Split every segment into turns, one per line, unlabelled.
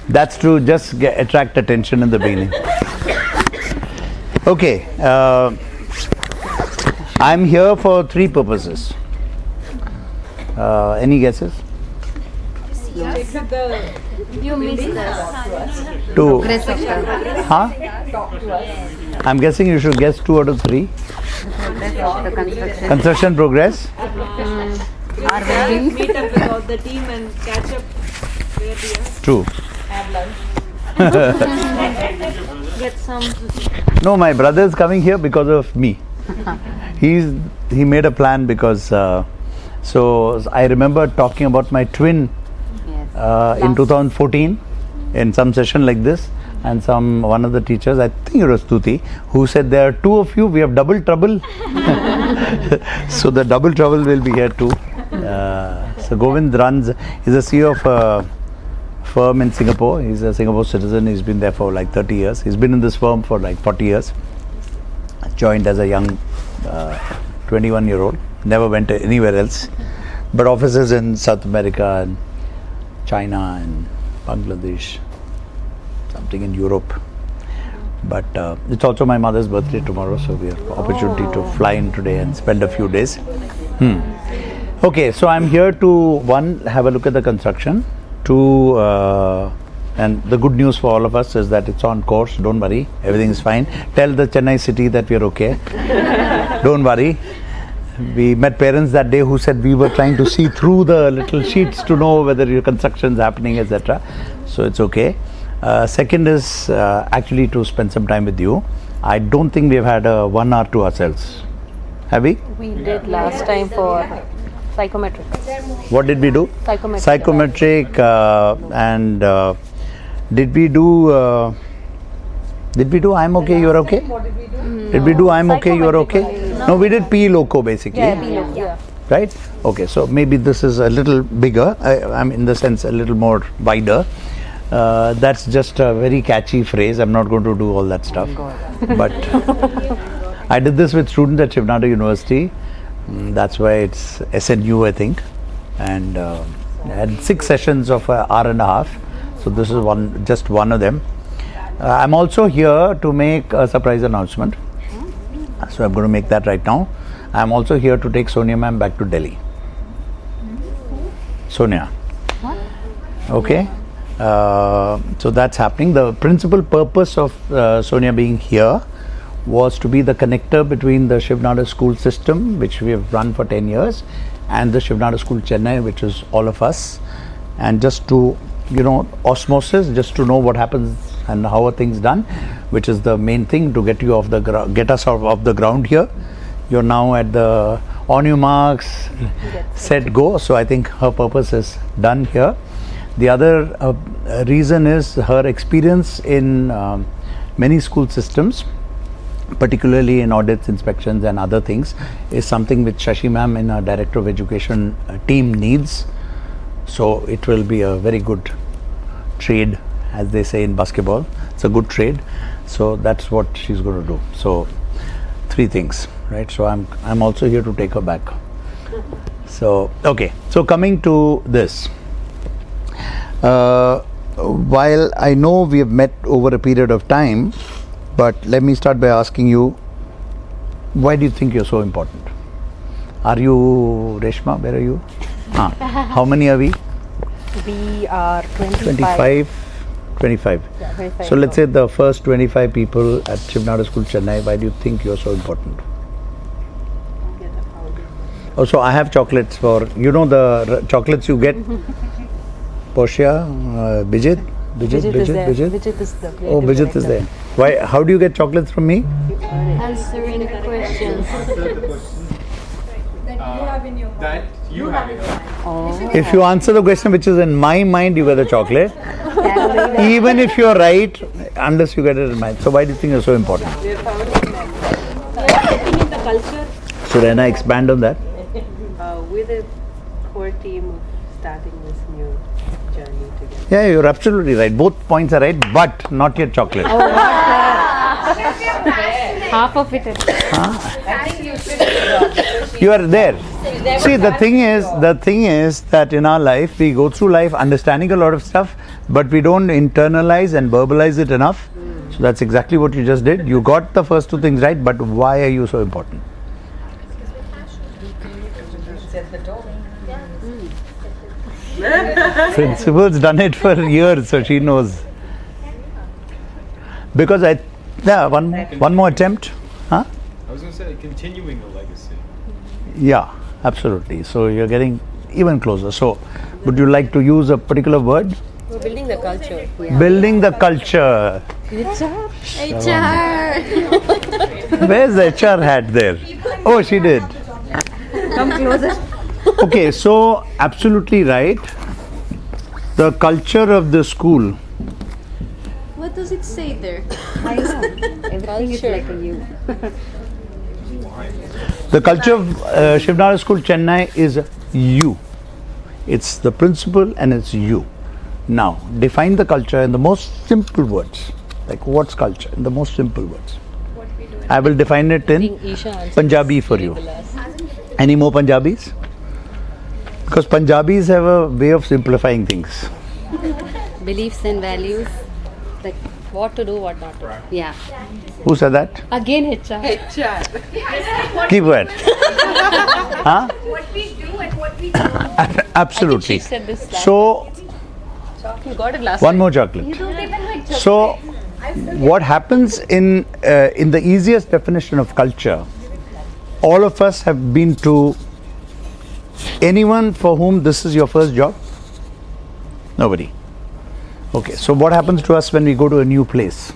That's to just attract attention in the beginning. Okay, I'm here for 3 purposes. Any guesses?
You missed us.
To, huh? I'm guessing you should guess 2 out of 3. Construction progress.
Our wedding.
Meet up with all the team and catch up where we are.
True.
Get some.
No, my brother is coming here because of me. He made a plan because so I remember talking about my twin in 2014 in some session like this, and one of the teachers, I think it was Tuti, who said there are 2 of you, we have double trouble. So the double trouble will be here too. So Govind he's a CEO of a firm in Singapore. He's a Singapore citizen. He's been there for like 30 years. He's been in this firm for like 40 years. Joined as a young 21-year-old. Never went anywhere else. But offices in South America and China and Bangladesh. Something in Europe. But it's also my mother's birthday tomorrow, so we have opportunity to fly in today and spend a few days. Okay, so I'm here to, 1, have a look at the construction. 2, and the good news for all of us is that it's on course. Don't worry, everything is fine. Tell the Chennai city that we're okay. Don't worry. We met parents that day who said we were trying to see through the little sheets to know whether your construction is happening, etc. So it's okay. Second is actually to spend some time with you. I don't think we've had a 1 hour to ourselves. Have we?
We did last time for psychometric.
What did we do? Psychometric. And did we do I'm okay, you're okay? Did we do I'm okay, you're okay? No, we did P loco basically.
Yeah.
Right? Okay, so maybe this is a little bigger. I'm in the sense a little more wider. That's just a very catchy phrase. I'm not going to do all that stuff. But I did this with students at Shiv Nadar University. That's why it's SNU, I think. And I had 6 sessions of an hour and a half. So this is just one of them. I'm also here to make a surprise announcement. So I'm going to make that right now. I'm also here to take Sonia ma'am back to Delhi. Sonia. Okay. So that's happening. The principal purpose of Sonia being here was to be the connector between the Shiv Nadar School system, which we have run for 10 years, and the Shiv Nadar School Chennai, which is all of us, and just to, osmosis, just to know what happens and how are things done, which is the main thing to get us off the ground here. You're now at the on your marks, set, go. So I think her purpose is done here. The other reason is her experience in many school systems, particularly in audits, inspections and other things, is something which Shashi ma'am in our Director of Education team needs. So it will be a very good trade, as they say in basketball. It's a good trade. So that's what she's going to do. So 3 things, right? So I'm also here to take her back. So, okay. So coming to this. While I know we have met over a period of time, but let me start by asking you, why do you think you're so important? Are you, Reshma, where are you? How many are we?
We are 25.
25.
Yeah, 25.
So let's say the first 25 people at Shiv Nadar School Chennai, why do you think you're so important? Oh, so I have chocolates for, the chocolates you get? Portia, Bijit is there. Oh, Bijit is there. Why? How do you get chocolates from me?
Answering questions.
That you have in your mind.
If you answer the question which is in my mind, you get the chocolate. Even if you're right, unless you get it in mind. So why do you think you're so important?
We are getting in the culture.
So Rena, expand on that.
With a core team starting this new journey together.
Yeah, you're absolutely right. Both points are right, but not yet chocolate.
Half of it.
You are there. See, the thing is that in our life, we go through life understanding a lot of stuff, but we don't internalize and verbalize it enough. So that's exactly what you just did. You got the first two things right, but why are you so important? Principal's done it for years, so she knows. Because one more attempt, huh?
I was going to say continuing the legacy.
Yeah, absolutely. So you're getting even closer. So, would you like to use a particular word?
We're building the culture.
Building the culture.
HR.
Where's the HR hat there? Oh, she did.
Come closer.
Okay, so absolutely right. The culture of the school.
What does it say there?
I know. Everything is like a you.
The culture of Shiv Nadar School Chennai is you. It's the principal and it's you. Now, define the culture in the most simple words. Like, what's culture? In the most simple words. I will define it in Punjabi for you. Any more Punjabis? Because Punjabis have a way of simplifying things.
Beliefs and values, like what to do, what not to do. Yeah.
Who said that?
Again, HR.
Keep quiet. Huh?
What we do and what we don't.
Absolutely.
She said this last
So,
You got it last
one
time.
more chocolate. So, what happens in the easiest definition of culture, all of us have been to anyone for whom this is your first job? Nobody. Okay, so what happens to us when we go to a new place?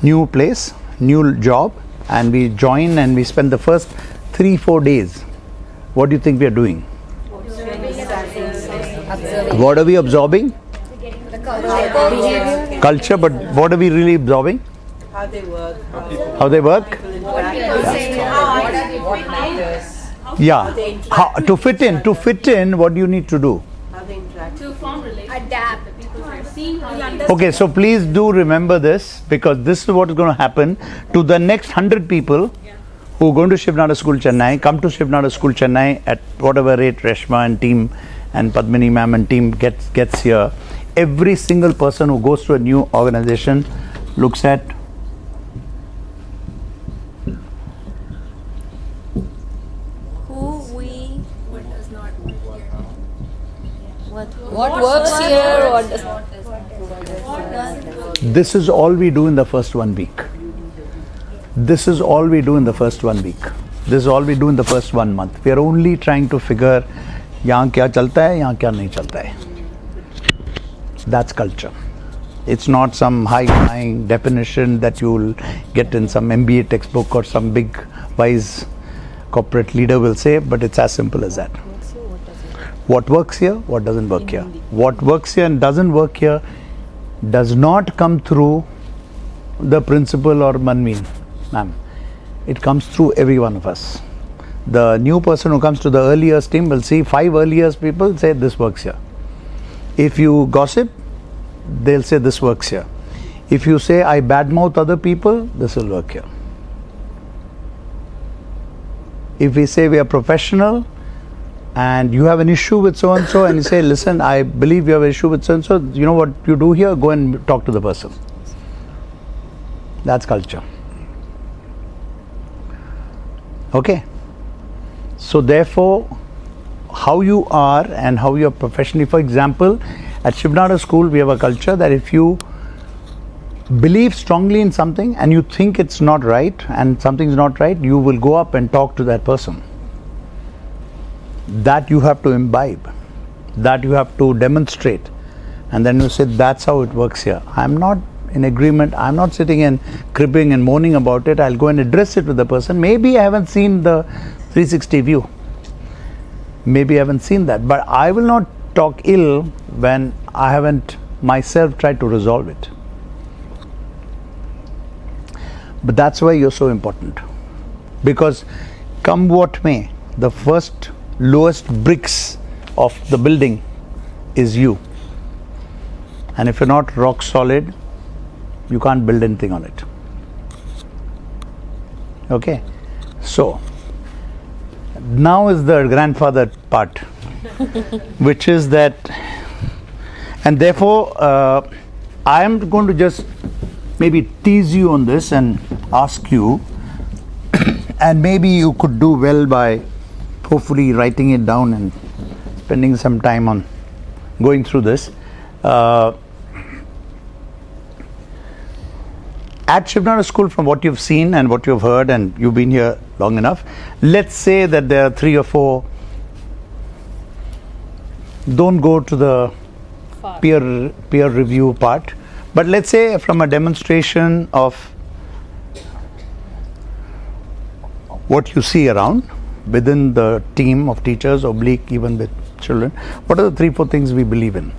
New place, new job, and we join and we spend the first 3-4 days. What do you think we are doing? What are we absorbing? Culture, but what are we really absorbing?
How they work.
How they work? Yeah. How, to fit in, what do you need to do?
How they interact.
To form relationships. Adapt. Seeing how they
Okay, so please do remember this, because this is what is going to happen to the next 100 people who are going to Shiv Nadar School Chennai, come to Shiv Nadar School Chennai at whatever rate Reshma and team and Padmini ma'am and team gets here. Every single person who goes to a new organization looks at
Who we,
what does not work here.
what works here, what does
this is all we do in the first 1 week. This is all we do in the first 1 week. This is all we do in the first 1 month. We are only trying to figure यहाँ क्या चलता है, यहाँ क्या नहीं चलता है. That's culture. It's not some high-flying definition that you'll get in some MBA textbook or some big wise corporate leader will say, but it's as simple as that. What works here, what doesn't work here. What works here and doesn't work here does not come through the principal or Manveen, ma'am. It comes through every one of us. The new person who comes to the early years team will see 5 early years people say this works here. If you gossip, they'll say this works here. If you say I badmouth other people, this will work here. If we say we are professional and you have an issue with so and so and you say, listen, I believe you have an issue with so and so, you know what you do here? Go and talk to the person. That's culture. Okay. So therefore, how you are and how you are professionally, for example, at Shiv Nadar School we have a culture that if you believe strongly in something and you think it's not right and something's not right, you will go up and talk to that person. That you have to imbibe, that you have to demonstrate, and then you say that's how it works here. I'm not in agreement, I'm not sitting and cribbing and moaning about it. I'll go and address it with the person. Maybe I haven't seen the 360 view, maybe I haven't seen that, but I will not talk ill when I haven't myself tried to resolve it. But that's why you're so important, because come what may, the first lowest bricks of the building is you, and if you're not rock solid, you can't build anything on it. Okay, So, now is the grandfather part, which is that, and therefore, I am going to just maybe tease you on this and ask you, and maybe you could do well by hopefully writing it down and spending some time on going through this. At Shiv Nadar School, from what you've seen and what you've heard, and you've been here long enough, let's say that there are 3 or 4. Don't go to the peer review part, but let's say from a demonstration of what you see around within the team of teachers, oblique even with children, what are the 3, 4 things we believe in?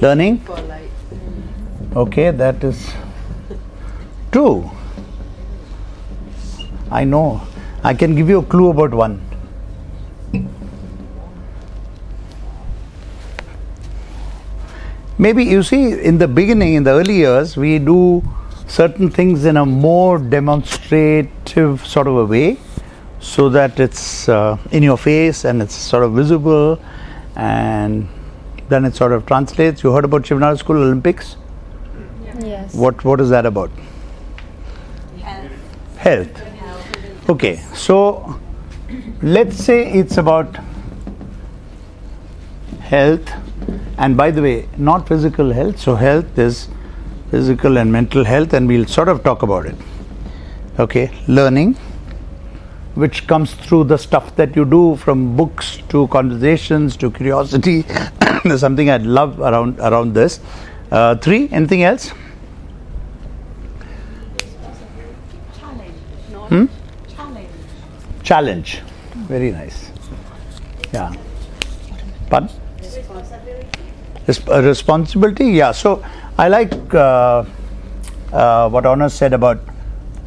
Learning.
For life.
Okay, that is true. I know. I can give you a clue about one. Maybe you see, in the beginning, in the early years, we do certain things in a more demonstrative sort of a way, so that it's in your face and it's sort of visible, and then it sort of translates. You heard about Shiv Nadar School Olympics?
Yes.
What is that about? Health. Okay, so let's say it's about health, and by the way, not physical health. So health is physical and mental health, and we'll sort of talk about it. Okay, learning, which comes through the stuff that you do, from books to conversations to curiosity. There's something I'd love around this. 3, anything else? Challenge. Very nice. Yeah. Pardon? Responsibility. Yeah. So I like what Honor said about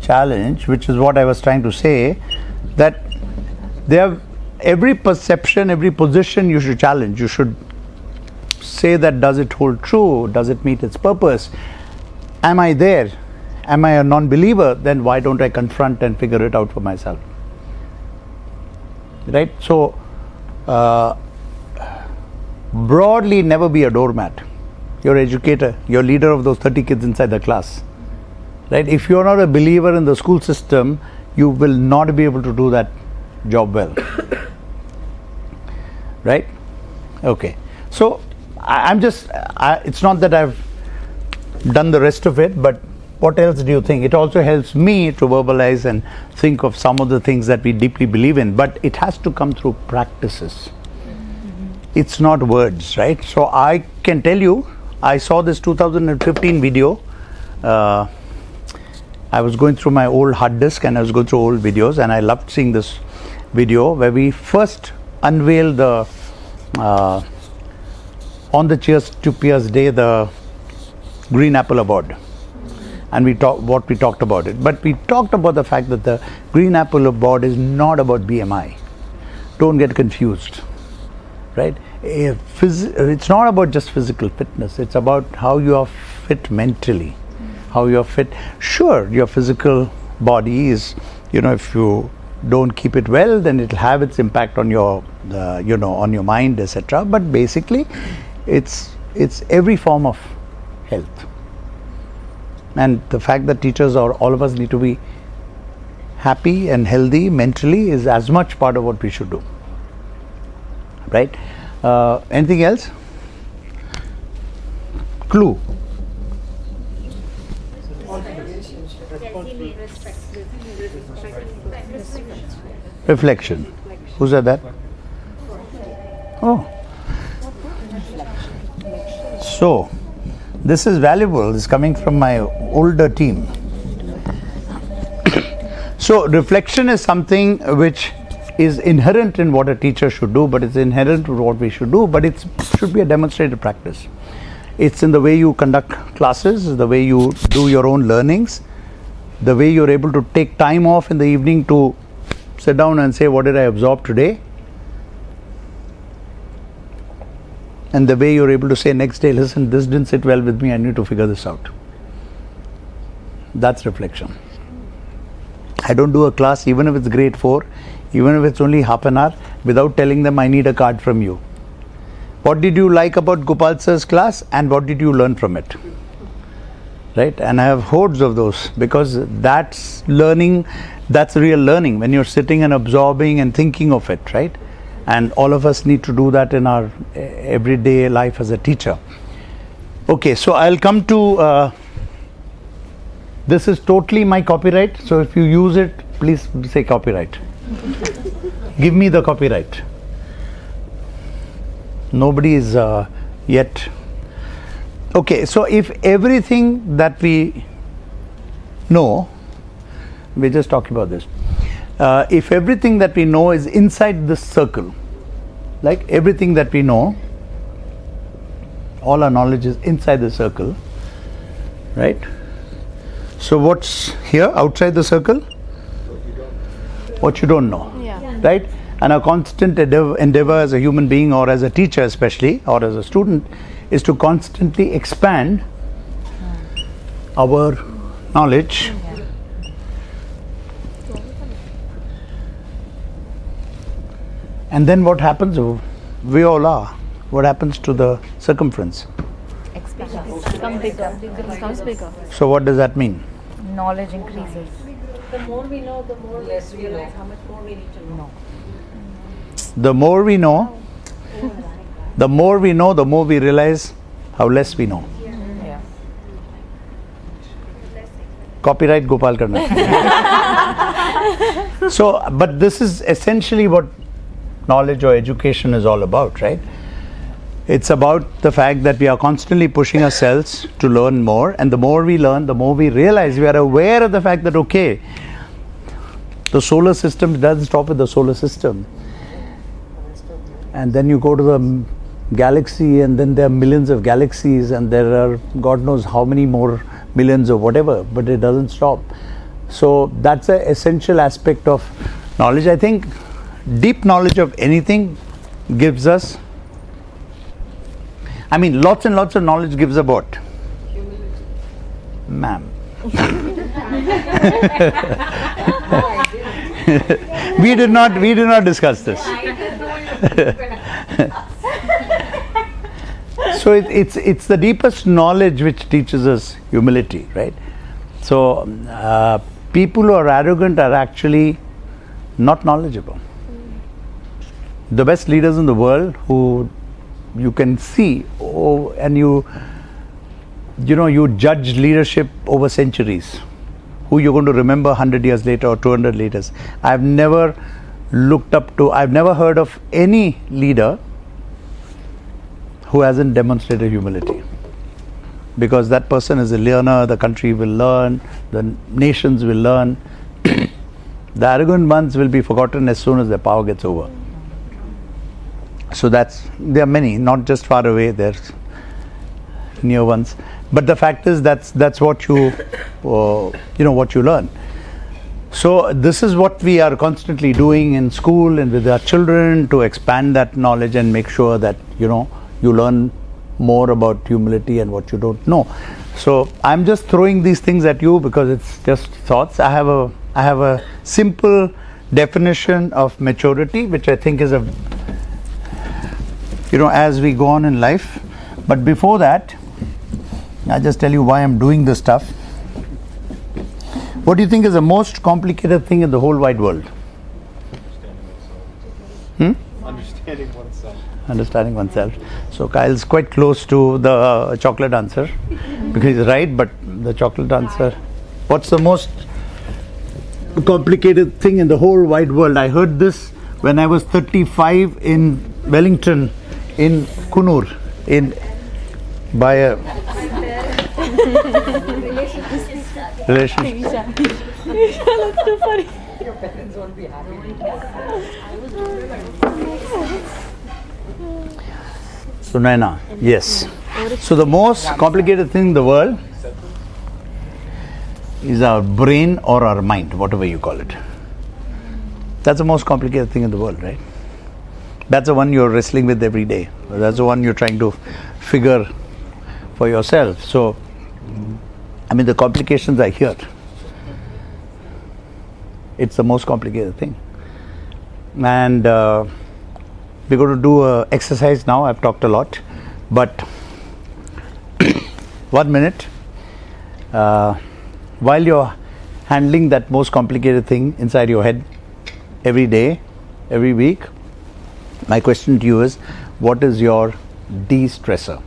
challenge, which is what I was trying to say, that every perception, every position you should challenge. You should say that, does it hold true? Does it meet its purpose? Am I there? Am I a non-believer? Then why don't I confront and figure it out for myself? Right? So, broadly, never be a doormat. You're an educator. You're leader of those 30 kids inside the class. Right? If you're not a believer in the school system, you will not be able to do that job well. Right? Okay. So, it's not that I've done the rest of it, but what else do you think? It also helps me to verbalize and think of some of the things that we deeply believe in, but it has to come through practices. It's not words, right? So I can tell you, I saw this 2015 video. I was going through my old hard disk and I was going through old videos, and I loved seeing this video where we first unveiled the on the Cheers to Peers Day, the Green Apple Award. And we talked about it. But we talked about the fact that the Green Apple Award is not about BMI. Don't get confused, right? It's not about just physical fitness. It's about how you are fit mentally, how you are fit. Sure, your physical body is, if you don't keep it well, then it'll have its impact on your, on your mind, etc. But basically, it's every form of health. And the fact that teachers or all of us need to be happy and healthy mentally is as much part of what we should do. Right? Anything else? Clue. Reflection. Who said that? Oh. So, this is valuable. This is coming from my older team. So, reflection is something which is inherent in what a teacher should do, but it's inherent to what we should do, but it should be a demonstrated practice. It's in the way you conduct classes, the way you do your own learnings, the way you're able to take time off in the evening to sit down and say, what did I absorb today? And the way you're able to say next day, listen, this didn't sit well with me, I need to figure this out. That's reflection. I don't do a class, even if it's grade 4, even if it's only half an hour, without telling them I need a card from you. What did you like about Gopal sir's class and what did you learn from it? Right? And I have hordes of those, because that's learning, that's real learning, when you're sitting and absorbing and thinking of it, right? And all of us need to do that in our everyday life as a teacher. Okay, so I'll come to, this is totally my copyright, so if you use it, please say copyright. Give me the copyright. Nobody is yet. Okay, so if everything that we know, we're just talking about this, if everything that we know is inside this circle, like everything that we know, all our knowledge is inside the circle, right? So what's here outside the circle? What you don't know, right? And our constant endeavor as a human being, or as a teacher especially, or as a student, is to constantly expand our knowledge. And then what happens? We all are. What happens to the circumference?
Becomes bigger.
So what does that mean?
Knowledge increases.
The more we know, the more we realize how much more we need to know.
The more we know, the more we know, the more we realize how less we know. Copyright Gopal karna. So, but this is essentially what knowledge or education is all about, right? It's about the fact that we are constantly pushing ourselves to learn more, and the more we learn, the more we realize, we are aware of the fact that, okay, the solar system doesn't stop with the solar system. And then you go to the galaxy, and then there are millions of galaxies, and there are God knows how many more millions of whatever, but it doesn't stop. So that's an essential aspect of knowledge. I think deep knowledge of anything gives us, I mean, lots and lots of knowledge gives a what? Ma'am. we did not discuss this. So it's the deepest knowledge which teaches us humility, right? So people who are arrogant are actually not knowledgeable. The best leaders in the world who you can see, and you judge leadership over centuries, who you're going to remember 100 years later or 200 later. I've never heard of any leader who hasn't demonstrated humility, because that person is a learner. The country will learn, the nations will learn. The arrogant ones will be forgotten as soon as their power gets over. So there are many, not just far away, there's near ones. But the fact is that's what you what you learn. So this is what we are constantly doing in school and with our children, to expand that knowledge and make sure that you learn more about humility and what you don't know. So I'm just throwing these things at you because it's just thoughts. I have a simple definition of maturity, which I think is as we go on in life. But before that, I'll just tell you why I'm doing this stuff. What do you think is the most complicated thing in the whole wide world?
Understanding oneself.
Understanding oneself. So Kyle's quite close to the chocolate answer, because he's right, but the chocolate answer. What's the most complicated thing in the whole wide world? I heard this when I was 35 in Wellington, in Kunur, by a relationship.
That's too funny.
So Naina, yes. So the most complicated thing in the world is our brain or our mind, whatever you call it. That's the most complicated thing in the world, right? That's the one you're wrestling with every day. That's the one you're trying to figure for yourself. So, I mean, the complications are here. It's the most complicated thing. And we're going to do an exercise now. I've talked a lot, but 1 minute. While you're handling that most complicated thing inside your head every day, every week, my question to you is, what is your de-stressor?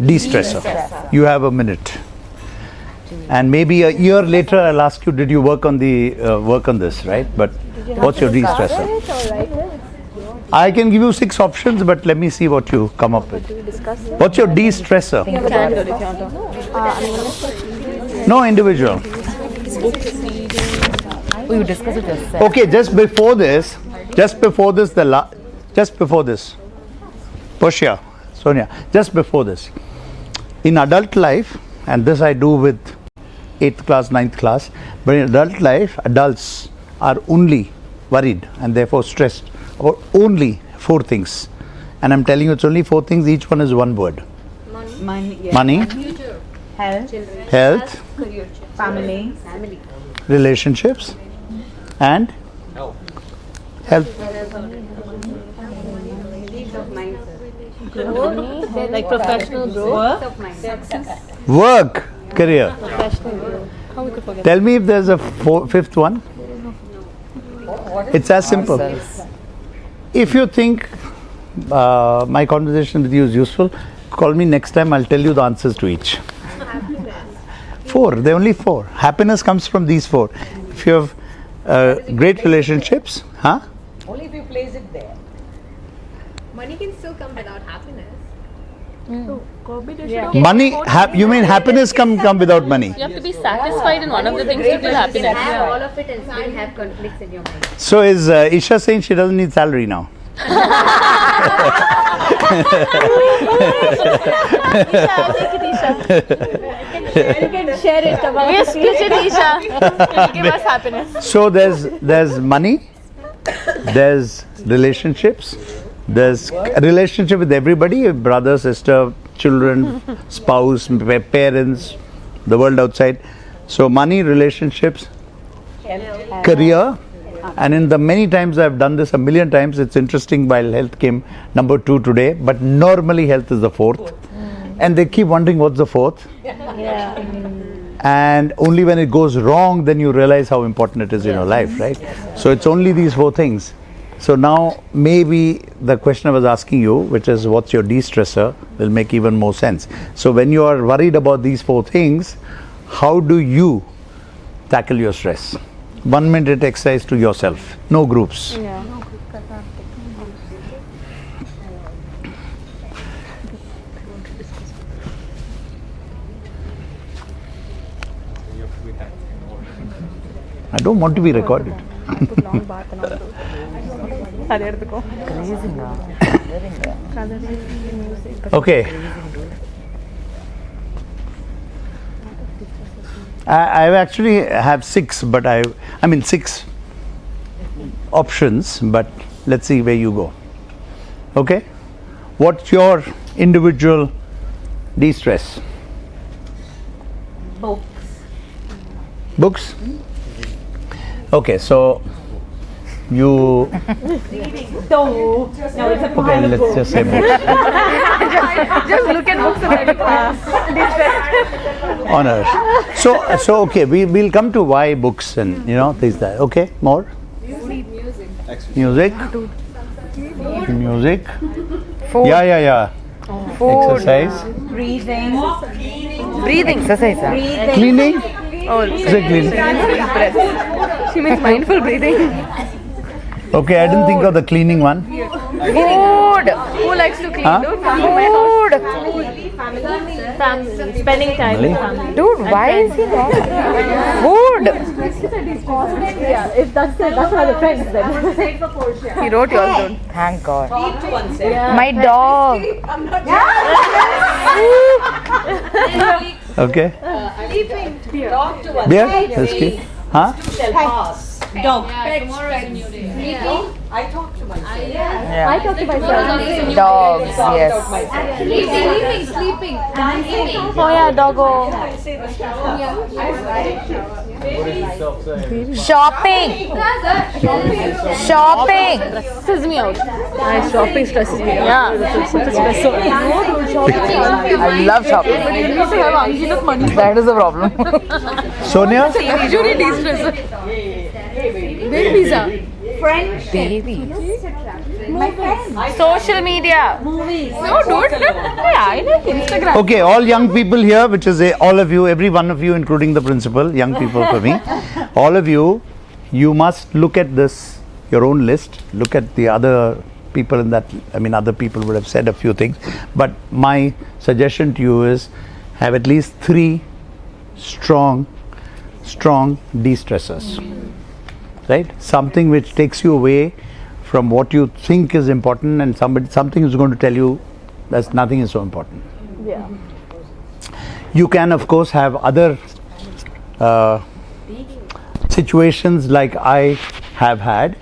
De-stressor. You have a minute. And maybe a year later I'll ask you, did you work on this, right? But what's your de-stressor? I can give you 6 options, but let me see what you come up with. What's your de-stressor? No, individual.
You discuss it yourself.
Okay, just before this, Portia, Sonia, just before this, in adult life, and this I do with 8th class, 9th class, but in adult life, adults are only worried and therefore stressed about only 4 things. And I'm telling you, it's only 4 things, each one is one word. Money, health,
Family.
relationships, and health.
Like professional growth.
Work, career.
How we could forget?
Tell me if there's a 5th one. It's as simple. If you think my conversation with you is useful, call me next time. I'll tell you the answers to each. 4. There are only 4. Happiness comes from these 4. If you have great relationships,
Only if you place it there.
Money can still come without happiness.
money. You mean happiness come without money?
You have to be satisfied in one of the things to feel happiness.
Have all of it and still have conflicts in your mind.
So is Isha saying she doesn't need salary now?
You can share it. We split it, Isha. Give us happiness.
So there's money, there's relationships, there's a relationship with everybody, brother, sister, children, spouse, parents, the world outside. So money, relationships, career, and in the many times I've done this a million times, it's interesting while health came number 2 today, but normally health is the 4th. And they keep wondering what's the 4th. And only when it goes wrong, then you realize how important it is in your life, right? So it's only these 4 things. So now maybe the question I was asking you, which is what's your de-stressor, will make even more sense. So when you are worried about these 4 things, how do you tackle your stress? 1 minute exercise to yourself, no groups. I don't want to be recorded. Okay. I actually have 6, but I mean 6 options, but let's see where you go. Okay? What's your individual de-stress? Books? Okay, so you... Okay, let's just say books.
Just look at books and
Honor. So okay, we'll come to why books and things like that. Okay, more? Music. Music.
Food.
Yeah.
Food.
Exercise.
Breathing. Exercise.
Cleaning.
Oh,
Is it cleaning?
she means mindful breathing.
Okay, I didn't think of the cleaning one.
Food. Who likes to clean?
Huh?
Dude, family. Spending time with family.
Dude, why is he wrong? Food!
If that's not the friends then. He wrote yours down.
Thank God.
Yeah.
My dog.
Okay. Beer? Whiskey? Huh?
Dog. Tomorrow is a new day. Yeah.
I talk to myself.
Yeah.
I talk to myself.
Dogs, yes.
Sleeping. Dancing.
Oh yeah, doggo. Shopping. Shopping.
Stresses me out. Shopping stresses me out.
Yeah.
Such a stressor.
I love shopping.
But you need to have enough money.
That is the problem.
Sonia?
Usually de-stressor. Where pizza?
Baby. Social media.
No, dude.
Yeah, I like Instagram.
Okay, all young people here, which is all of you, every one of you, including the principal, young people for me, all of you, you must look at this, your own list, look at the other people in that, other people would have said a few things, but my suggestion to you is have at least 3 strong de-stressors, right? Something which takes you away from what you think is important, and something is going to tell you that nothing is so important.
Yeah.
You can of course have other situations like I have had,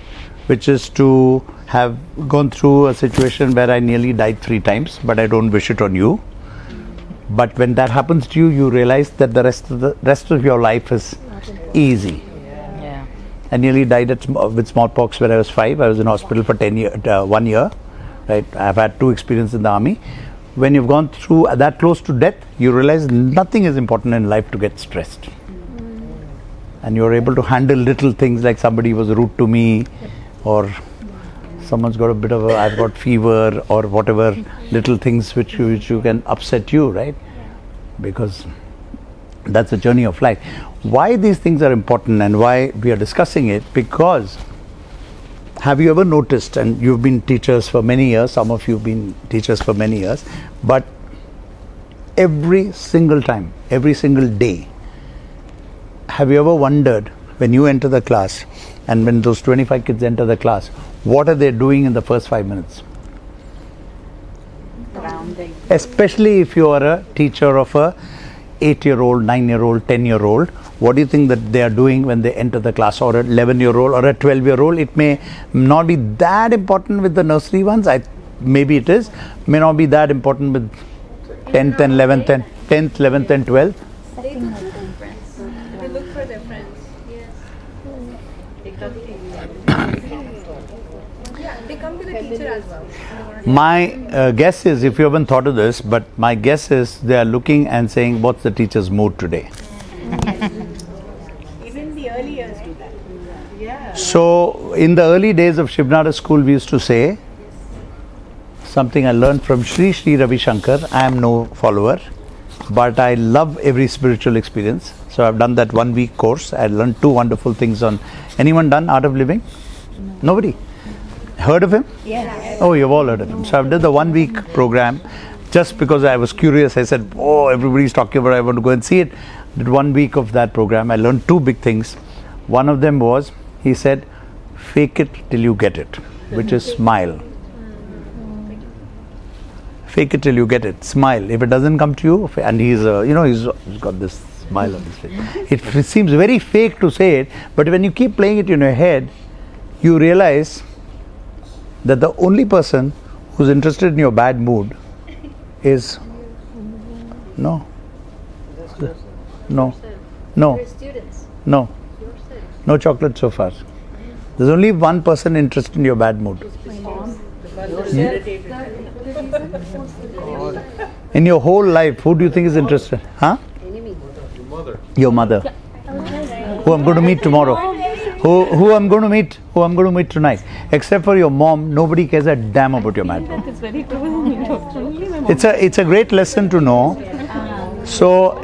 which is to have gone through a situation where I nearly died 3 times, but I don't wish it on you. But when that happens to you, you realize that the rest of your life is easy.
Yeah.
I nearly died with smallpox when I was 5. I was in hospital for 1 year. Right? I've had 2 experiences in the army. When you've gone through that close to death, you realize nothing is important in life to get stressed. And you're able to handle little things like somebody was rude to me, or someone's got a bit of I've got fever, or whatever little things which you can upset you, right? Because that's the journey of life. Why these things are important and why we are discussing it? Because have you ever noticed, and you've been teachers for many years, some of you have been teachers for many years, but every single time, every single day, have you ever wondered when you enter the class and when those 25 kids enter the class, what are they doing in the first 5 minutes?
Grounding.
Especially if you are a teacher of a 8-year-old, 9-year-old, 10-year-old, what do you think that they are doing when they enter the class? Or a 11-year-old or a 12-year-old? It may not be that important with the nursery ones. Maybe it is. May not be that important with 10th and 11th and 10th, 11th and 12th.
They look for their friends. They look for their friends. Yes. They come to the teacher as well.
My guess is, if you haven't thought of this, but my guess is they are looking and saying, what's the teacher's mood today?
Even the early years do that. Yeah.
So, in the early days of Shiv Nadar School, we used to say something I learned from Sri Ravi Shankar. I am no follower, but I love every spiritual experience. So, I've done that 1-week course. I learned 2 wonderful things on. Anyone done Art of Living? No. Nobody? Heard of him?
Yes.
Oh, you've all heard of him. So, I've done the 1-week program just because I was curious. I said, oh, everybody's talking about it. I want to go and see it. Did 1 week of that program. I learned 2 big things. One of them was, he said, fake it till you get it, which is smile. Fake it till you get it. Smile. If it doesn't come to you, and he's got this smile on his face. It seems very fake to say it, but when you keep playing it in your head, you realize that the only person who's interested in your bad mood is no. No chocolate so far. There's only one person interested in your bad mood. In your whole life, who do you think is interested? Huh? Your mother. Who I'm going to meet tomorrow. Who I'm going to meet. Who I'm going to meet tonight. Except for your mom, nobody cares a damn about your bad mood.
It's very true.
It's a great lesson to know. So,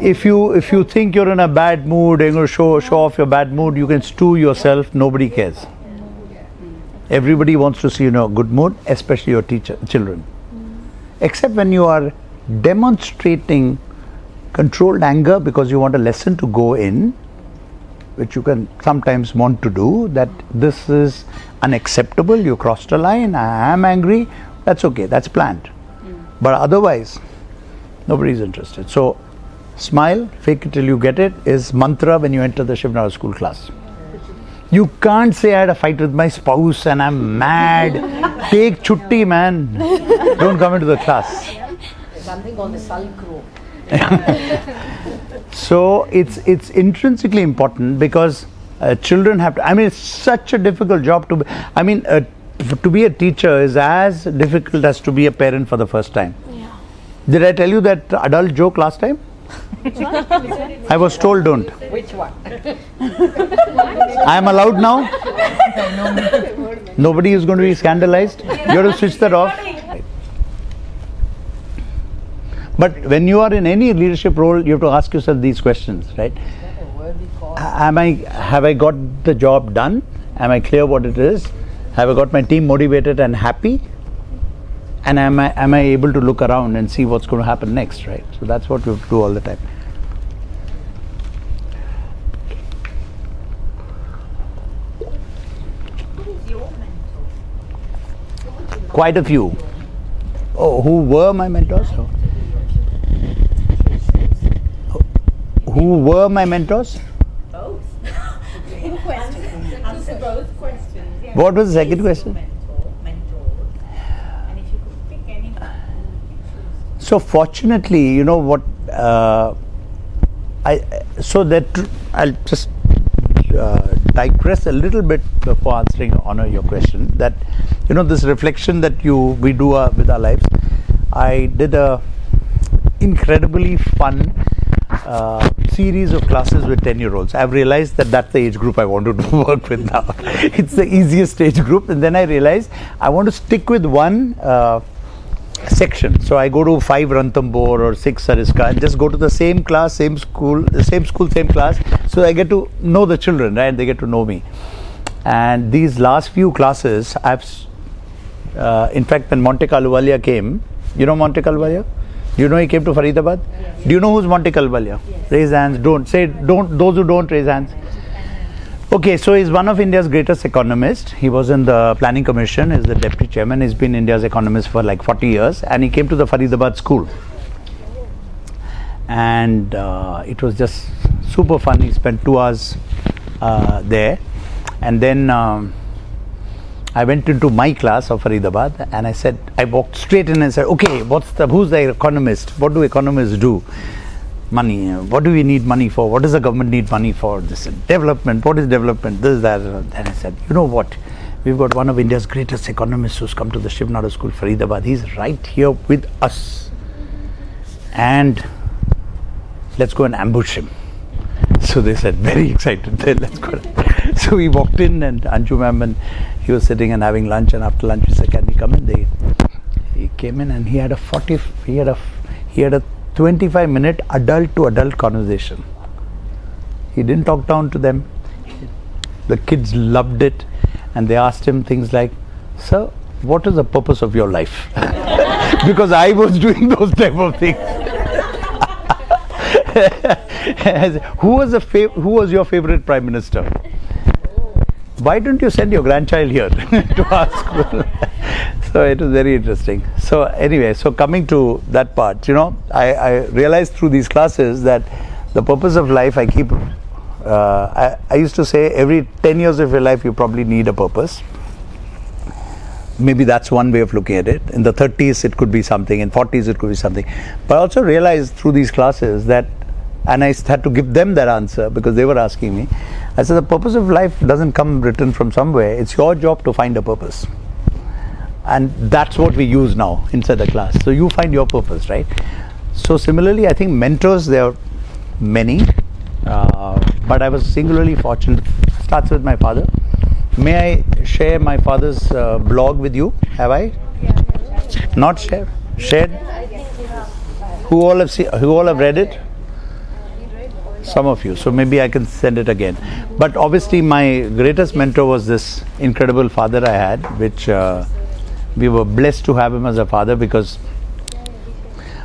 if you think you're in a bad mood, you're going to show off your bad mood, you can stew yourself. Nobody cares. Everybody wants to see you in a good mood, especially your children. Except when you are demonstrating controlled anger because you want a lesson to go in, which you can sometimes want to do, that this is unacceptable, you crossed a line, I am angry, that's okay, that's planned. But otherwise, nobody is interested. So, smile, fake it till you get it is mantra when you enter the Shiv Nadar School class. You can't say I had a fight with my spouse and I'm mad. Take chutti, man. Don't come into the class.
Something called the sulk room.
So it's intrinsically important because children have to. I mean, it's such a difficult job to be. I mean, to be a teacher is as difficult as to be a parent for the first time.
Yeah.
Did I tell you that adult joke last time? I was told don't.
Which one?
I am allowed now. Nobody is going to be scandalized. You have to switch that off. But when you are in any leadership role, you have to ask yourself these questions, right? Have I got the job done? Am I clear what it is? Have I got my team motivated and happy? And am I able to look around and see what's going to happen next, right? So that's what we have to do all the time. Quite a few. Oh, who were my mentors? Who were my mentors?
Both. Answer both questions. Yeah.
What was the second question?
Mentor. And if you could pick any one.
So fortunately, you know what? I'll just digress a little bit before answering honor your question. That this reflection that we do with our lives. I did a incredibly fun series of classes with 10-year-olds. I've realized that that's the age group I want to work with now. It's the easiest age group, and then I realized I want to stick with one section. So I go to 5 Ranthambore or 6 Sariska and just go to the same class, same school, same class. So I get to know the children, right? They get to know me. And these last few classes, in fact, when Monte Ahluwalia came, you know Monte Ahluwalia? Do you know he came to Faridabad? Yes. Do you know who's Monte Ahluwalia? Yes. Raise hands. Those who don't raise hands. Okay, so he's one of India's greatest economists. He was in the Planning Commission, he's the deputy chairman. He's been India's economist for like 40 years, and he came to the Faridabad school. And it was just super fun. He spent 2 hours there, and then I went into my class of Faridabad, and I walked straight in and said, okay, who's the economist? What do economists do? Money. What do we need money for? What does the government need money for? This development. What is development? This, that. Then I said, you know what? We've got one of India's greatest economists who's come to the Shiv Nadar School, Faridabad. He's right here with us. And let's go and ambush him. So they said, very excited. Let's go. So we walked in, and Anju ma'am, and he was sitting and having lunch. And after lunch, we said, "Can we come in?" He came in, and he had a 25-minute adult-to-adult conversation. He didn't talk down to them. The kids loved it, and they asked him things like, "Sir, what is the purpose of your life?" Because I was doing those type of things. Who was your favorite prime minister? Why don't you send your grandchild here to our school? So it was very interesting. So anyway, coming to that part, I realized through these classes that the purpose of life, I used to say every 10 years of your life you probably need a purpose. Maybe that's one way of looking at it. In the 30s it could be something, in 40s it could be something. But I also realized through these classes that, and I had to give them that answer because they were asking me, I said the purpose of life doesn't come written from somewhere. It's your job to find a purpose. And that's what we use now inside the class. So you find your purpose, right? So similarly, I think mentors, there are many, but I was singularly fortunate. Starts with my father. May I share my father's blog with you? Have I? Not shared? Who all have read it? Some of you. So maybe I can send it again. But obviously my greatest mentor was this incredible father I had, which we were blessed to have him as a father because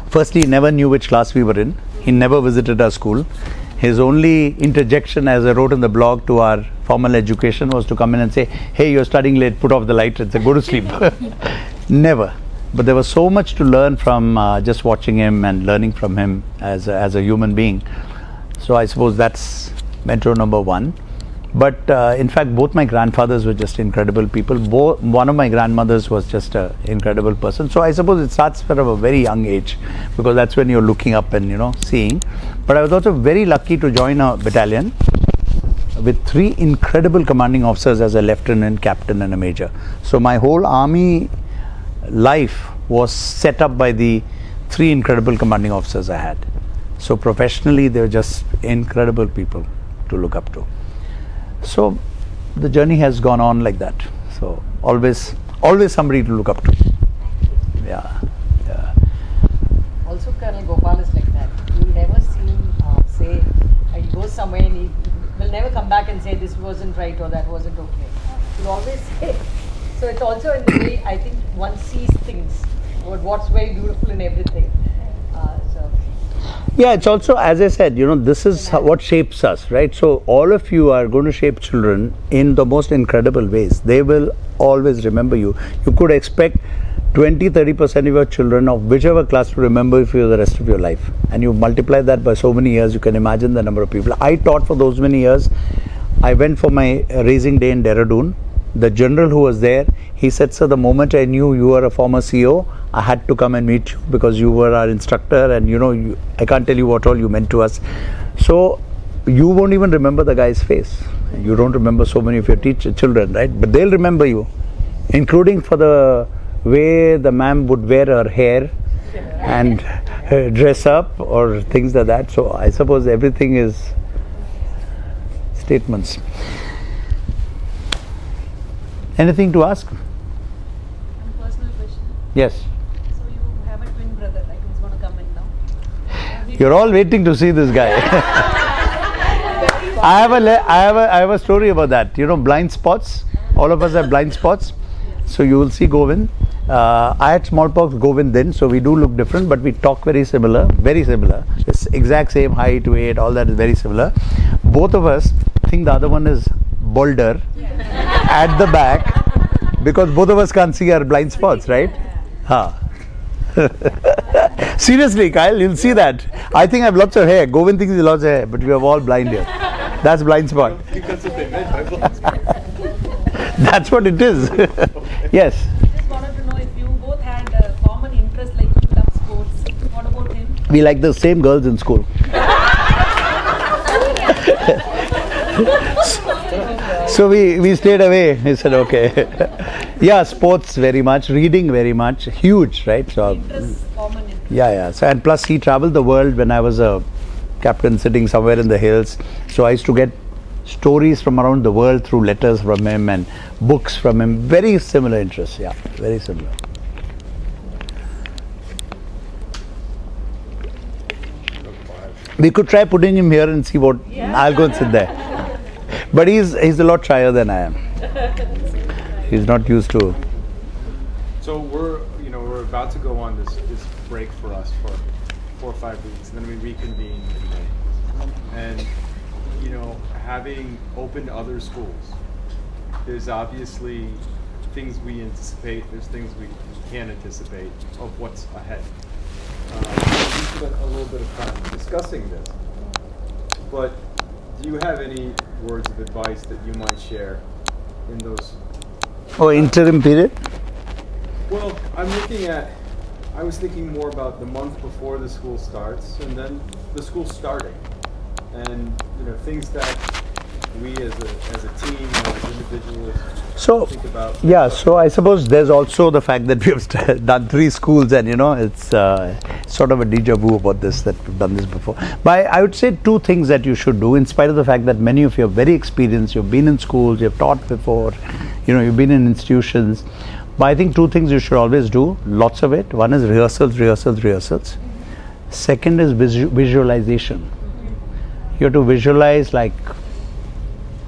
firstly he never knew which class we were in. He never visited our school. His only interjection, as I wrote in the blog, to our formal education was to come in and say, hey, you're studying late, put off the light and say, go to sleep. Never. But there was so much to learn from just watching him and learning from him as a human being. So I suppose that's mentor number one. But in fact, both my grandfathers were just incredible people. One of my grandmothers was just an incredible person. So I suppose it starts from a very young age, because that's when you're looking up and seeing. But I was also very lucky to join a battalion with 3 incredible commanding officers as a lieutenant, captain and a major. So my whole army life was set up by the 3 incredible commanding officers I had. So professionally, they were just incredible people to look up to. So the journey has gone on like that. So always somebody to look up to. Yeah.
Also, Colonel Gopal is like that. You'll never see him say, he goes somewhere and he will never come back and say this wasn't right or that wasn't okay. He'll always say. So it's also in the way I think one sees things, what's very beautiful in everything.
Yeah, it's also, as I said, this is what shapes us, right? So all of you are going to shape children in the most incredible ways. They will always remember you. You could expect 20-30% of your children of whichever class to remember you for the rest of your life. And you multiply that by so many years, you can imagine the number of people. I taught for those many years. I went for my raising day in Dehradun. The general who was there, he said, sir, the moment I knew you were a former CEO, I had to come and meet you because you were our instructor, and I can't tell you what all you meant to us. So you won't even remember the guy's face. You don't remember so many of your children, right? But they'll remember you, including for the way the ma'am would wear her hair and dress up or things like that. So I suppose everything is statements. Anything to ask?
Personal question.
Yes.
So you have a twin brother, like who's going to come in now?
You're all waiting to see this guy. I have a story about that. Blind spots. All of us have blind spots. So you will see Govind. I had smallpox, Govind then, so we do look different, but we talk very similar. It's exact same height, weight, all that is very similar. Both of us think the other one is bolder at the back, because both of us can't see our blind spots, right? Seriously, Kyle, you'll see that. I think I have lots of hair. Govind thinks he has lots of hair, but we have all blind hair. That's blind spot.
I think that's what they meant by blind spot.
That's what it is. Yes.
Just wanted to know if you both had a common interest, like you love sports. What about him?
We like the same girls in school. So we stayed away. He said, okay. Yeah, sports very much, reading very much, huge, right? So
Interests, common interest.
yeah. So, and plus he traveled the world when I was a captain sitting somewhere in the hills. So I used to get stories from around the world through letters from him and books from him. Very similar interests, yeah, very similar. We could try putting him here and see what. I'll go and sit there. But he's a lot shyer than I am. He's not used to.
So we're about to go on this break for us for 4 or 5 weeks, and then we reconvene in May. And having opened other schools, there's obviously things we anticipate. There's things we can't anticipate of what's ahead. We spent a little bit of time discussing this, but do you have any words of advice that you might share in those?
Oh, interim period?
Well, I was thinking more about the month before the school starts and then the school starting, and things that we as a team or as individuals think about.
Yeah, so I suppose there's also the fact that we have done 3 schools, and it's sort of a deja vu about this, that we've done this before. But I would say 2 things that you should do, in spite of the fact that many of you are very experienced, you've been in schools, you've taught before, you've been in institutions. But I think 2 things you should always do, lots of it. One is rehearsals. Second is visualization. You have to visualize, like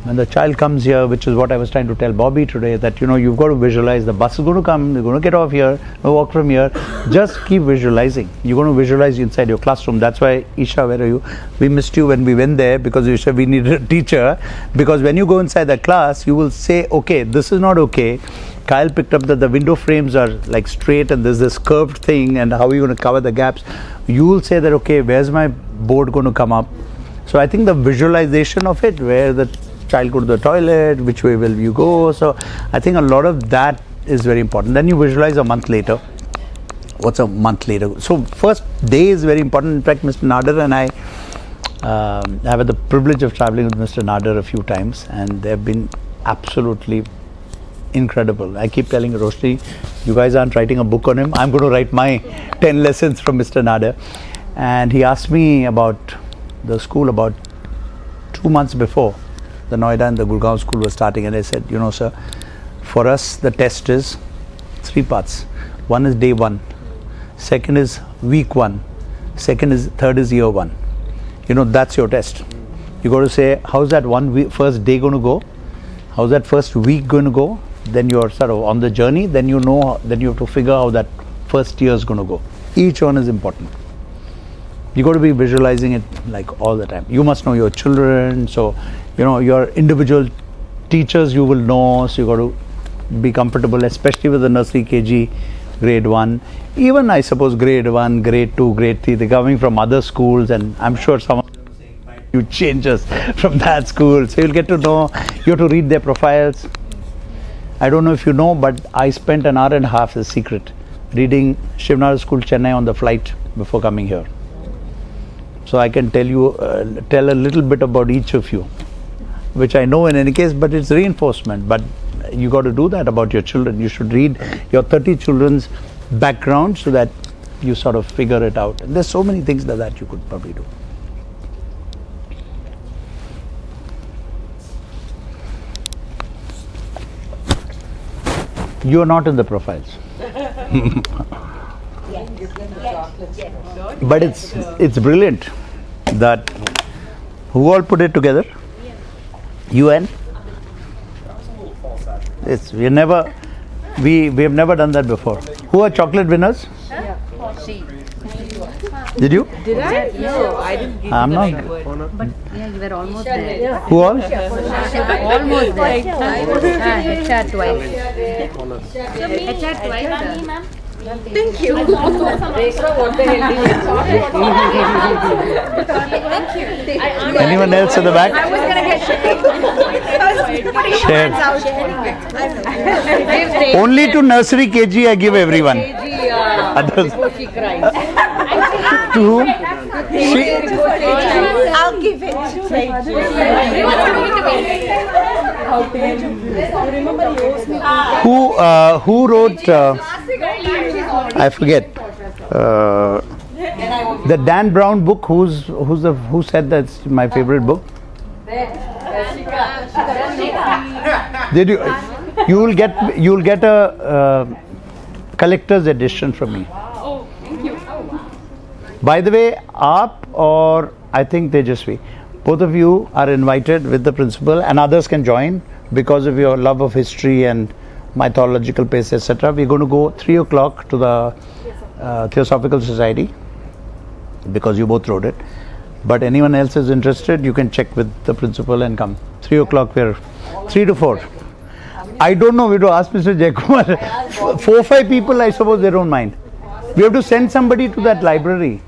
when the child comes here, which is what I was trying to tell Bobby today, that you've got to visualize the bus is going to come, they're going to get off here, walk from here. Just keep visualizing. You're going to visualize inside your classroom. That's why, Isha, where are you? We missed you when we went there, because you said we needed a teacher. Because when you go inside the class, you will say, okay, this is not okay. Kyle picked up that the window frames are like straight and there's this curved thing, and how are you going to cover the gaps? You will say that, okay, where's my board going to come up? So I think the visualization of it, where the child go to the toilet, which way will you go? So I think a lot of that is very important. Then you visualize a month later. What's a month later? So first day is very important. In fact, Mr. Nadar and I have had the privilege of traveling with Mr. Nadar a few times, and they've been absolutely incredible. I keep telling Roshni, you guys aren't writing a book on him. I'm going to write my 10 lessons from Mr. Nadar. And he asked me about the school about 2 months before the Noida and the Gurgaon school was starting, and I said, you know, sir, for us the test is 3 parts. One is day 1, second is week 1, third is year 1. You know, that's your test. You got to say, how's that first day going to go? How's that first week going to go? Then you're sort of on the journey. Then you know. Then you have to figure how that first year is going to go. Each one is important. You got to be visualizing it like all the time. You must know your children. So, you know, your individual teachers you will know. So you got to be comfortable, especially with the nursery, KG, grade 1. Even I suppose grade 1, grade 2, grade 3. They're coming from other schools, and I'm sure some of them are saying, "Why you changes from that school?" So you'll get to know. You have to read their profiles. I don't know if you know, but I spent an hour and a half, as a secret, reading Shiv Nadar School Chennai on the flight before coming here. So I can tell you, tell a little bit about each of you, which I know in any case, but it's reinforcement. But you got to do that about your children. You should read your 30 children's background so that you sort of figure it out. And there's so many things like that you could probably do. You are not in the profiles. But it's brilliant that who all put it together? You and? We have never done that before. Who are chocolate winners? Did you?
Did I? No, I didn't give
I'm
the
not.
right word.
But yeah, you were almost there.
Who all?
Almost there. HR twice. HR twice.
Thank you.
Reshma, what the hell did you
Anyone else in the back?
I was gonna get
Share. Only to nursery KG I give everyone. Others.
before she cries?
To whom?
I'll give it.
Who wrote? I forget. The Dan Brown book. Who said that's my favorite book? Did you? You'll get a collector's edition from me.
Oh, thank you.
By the way, Aap or I think Tejasvi, both of you are invited with the principal, and others can join because of your love of history and mythological places, etc. We're going to go 3 o'clock to the Theosophical Society because you both wrote it. But anyone else is interested, you can check with the principal and come. 3 o'clock, we're 3 to 4. I don't know, we have to ask Mr. Jayakumar. 4 or 5 people, I suppose they don't mind. We have to send somebody to that library.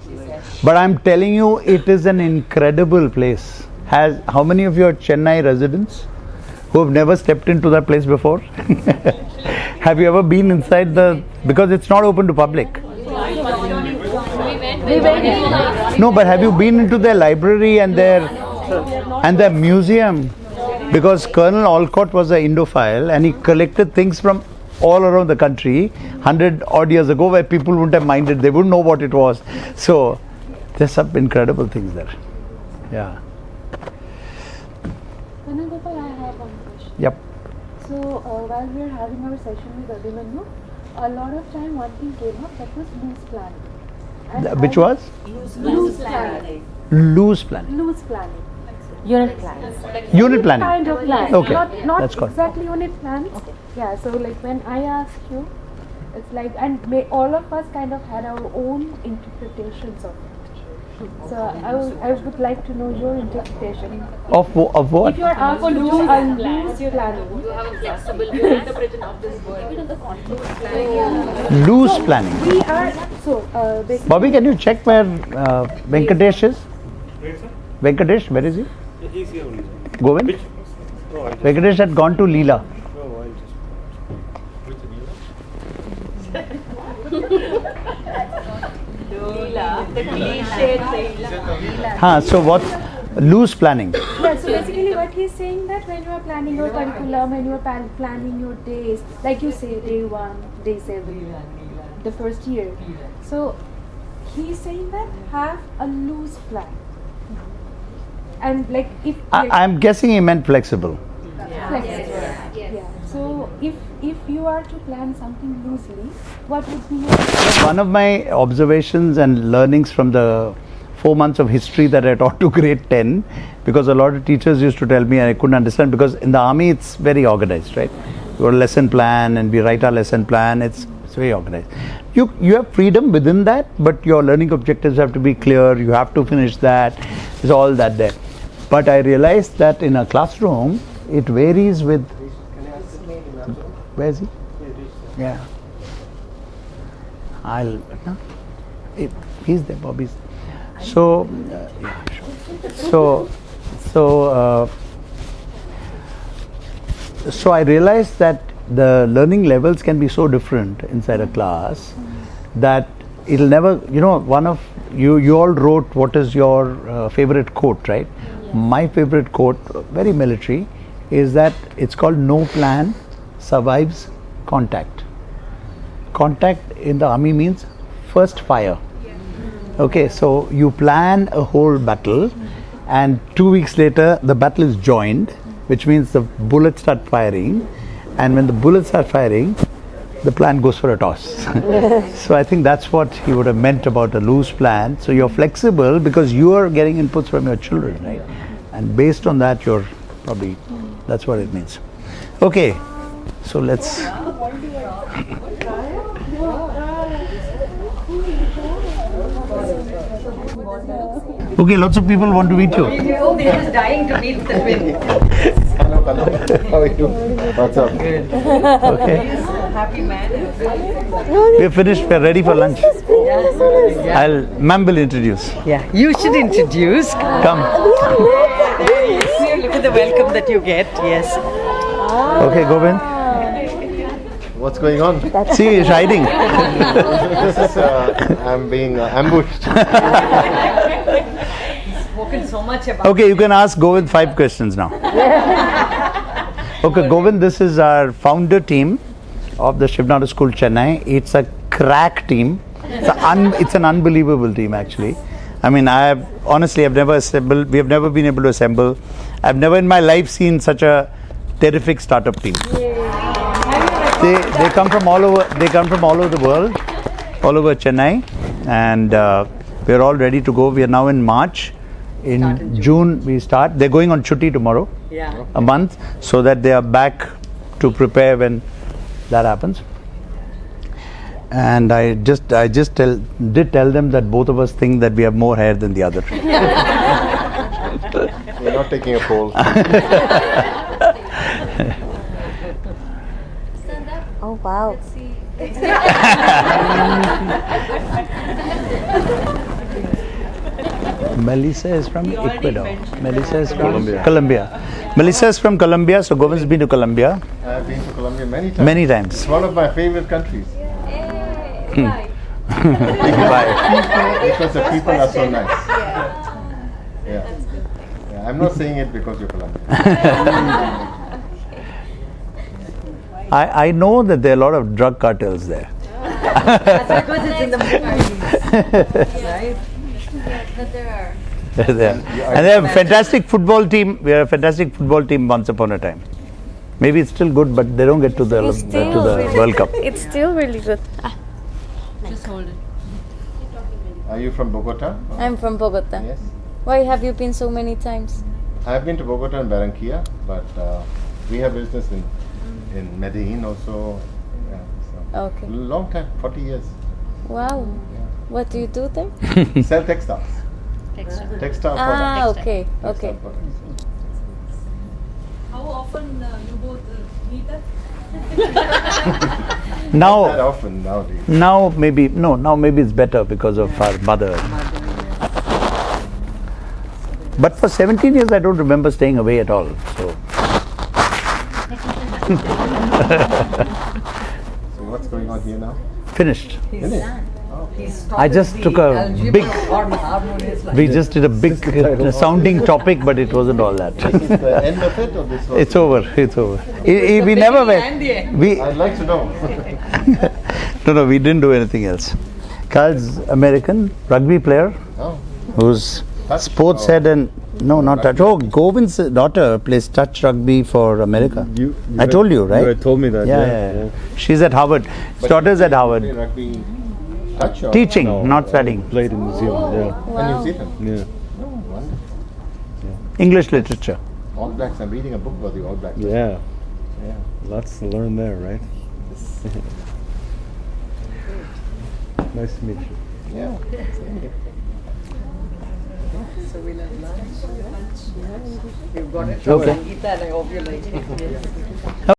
But I'm telling you, it is an incredible place. How many of you are Chennai residents who have never stepped into that place before? Have you ever been inside because it's not open to public. No, but have you been into their library and their museum? Because Colonel Olcott was an Indophile and he collected things from all around the country 100 odd years ago where people wouldn't have minded, they wouldn't know what it was. So there's some incredible things there. Yeah.
Gopal, I have one question.
Yep.
So while we were having our session with Abhimanyu, a lot of time one thing came up, that was loose planning. And
Which was?
Loose planning.
Loose planning.
Loose planning. Unit plans.
Unit planning.
Kind of plan.
Okay.
Not
That's good.
exactly unit plans. Okay. Yeah, so like when I ask you, it's like, and all of us kind of had our own interpretations of it. So I would like to know your interpretation.
Of what?
If you are asked to do a loose planning.
You have a flexible interpretation of this word.
Loose planning.
We are, basically.
Bobby, can you check where Venkatesh is? Venkatesh, where is he?
He's here only.
Govind? Venkatesh had gone to Leela. So what? Loose planning.
Yeah, so basically what he's saying that when you are planning your curriculum, when you are planning your days, like you say, day 1, day 7, the first year. So he's saying that have a loose plan. And like if
I'm guessing he meant flexible.
flexible. Yeah. So if you are to plan something loosely, what would be your
One of my observations and learnings from the 4 months of history that I taught to grade 10, because a lot of teachers used to tell me and I couldn't understand, because in the army it's very organized, right? Your lesson plan, and we write our lesson plan, it's very organized. You have freedom within that, but your learning objectives have to be clear, you have to finish that, there's all that there. But I realized that in a classroom, it varies with... Where is he? Yeah. He's there, Bobby's. So I realized that the learning levels can be so different inside a class that it'll never, one of you all wrote what is your favorite quote, right? My favorite quote, very military, is that it's called "No plan survives contact." Contact in the army means first fire. Okay, so you plan a whole battle, and 2 weeks later the battle is joined, which means the bullets start firing, and when the bullets start firing, the plan goes for a toss. So I think that's what he would have meant about a loose plan. So you're flexible because you are getting inputs from your children, right? And based on that, you're probably, that's what it means. Okay, so let's... Okay, lots of people want to meet you.
Oh, they're just dying to meet the twin.
How are you? What's up?
Okay.
Happy man.
We're finished, we're ready for lunch. Ma'am will introduce.
Yeah, you should introduce.
Come.
Look at the welcome that you get. Yes.
Okay, Govind.
What's going on?
See, he's hiding.
This is, I'm being ambushed.
Spoken so much about.
Okay, you can ask Govind 5 questions now. Okay, Govind, this is our founder team of the Shiv Nadar School Chennai. It's a crack team. It's an unbelievable team, actually. I mean, I've never assembled. We have never been able to assemble. I've never in my life seen such a terrific startup team. They come from all over. They come from all over the world, all over Chennai, and we're all ready to go. We are now in March. In June we start. They're going on chutti tomorrow.
Yeah.
A month, so that they are back to prepare when that happens. And I just did tell them that both of us think that we have more hair than the other.
We're not taking a poll.
Oh wow.
Melissa is from Ecuador. Melissa is from Colombia. Melissa is from Colombia, so Govind's been to Colombia.
I've been to Colombia many times.
Many times.
It's one of my favorite countries.
Bye.
Because the people are so nice. Yeah. I'm not saying it because you're Colombian.
I know that there are a lot of drug cartels there.
That's because it's in the movies. Right?
But there are.
And they have a fantastic football team. We are a fantastic football team once upon a time. Maybe it's still good, but they don't get to the World Cup.
It's still really good.
Just hold it.
Are you from Bogota?
I'm from Bogota.
Yes.
Why have you been so many times?
I've been to Bogota and Barranquilla, but we have business in Medellin also. Yeah, so
Okay.
long time, 40 years.
Wow. What do you do there?
Sell textiles. Textile products.
Okay.
Textile
Okay.
products.
How often you both meet up?
Now,
Not that often nowadays.
now maybe it's better because of our mother. But for 17 years, I don't remember staying away at all. So
So what's going on here now?
Finished.
Finish.
I just took a big. We just did a big sounding topic, but it wasn't all that.
This is the end of it, or this was?
It's over. It's over. We never went. We
I'd like to know.
no, we didn't do anything else. Carl's American rugby player
Oh,
who's
Touch
sports
or-
head and no, not touch. Oh, Govind's daughter plays touch rugby for America. I told you, right?
You had told me that.
Yeah. She's at Harvard. His daughter's at
play
Harvard.
rugby touch or?
Teaching,
No,
not studying.
Played in New Zealand.
In New Zealand.
Yeah. Yeah.
Oh, wonderful.
English literature.
All Blacks. I'm reading a book about the All Blacks.
Yeah.
Yeah.
Lots to learn there, right? Nice to meet you.
Yeah.
So we'll have lunch. You've got it.
Okay.
Sangeeta, and I hope you like it.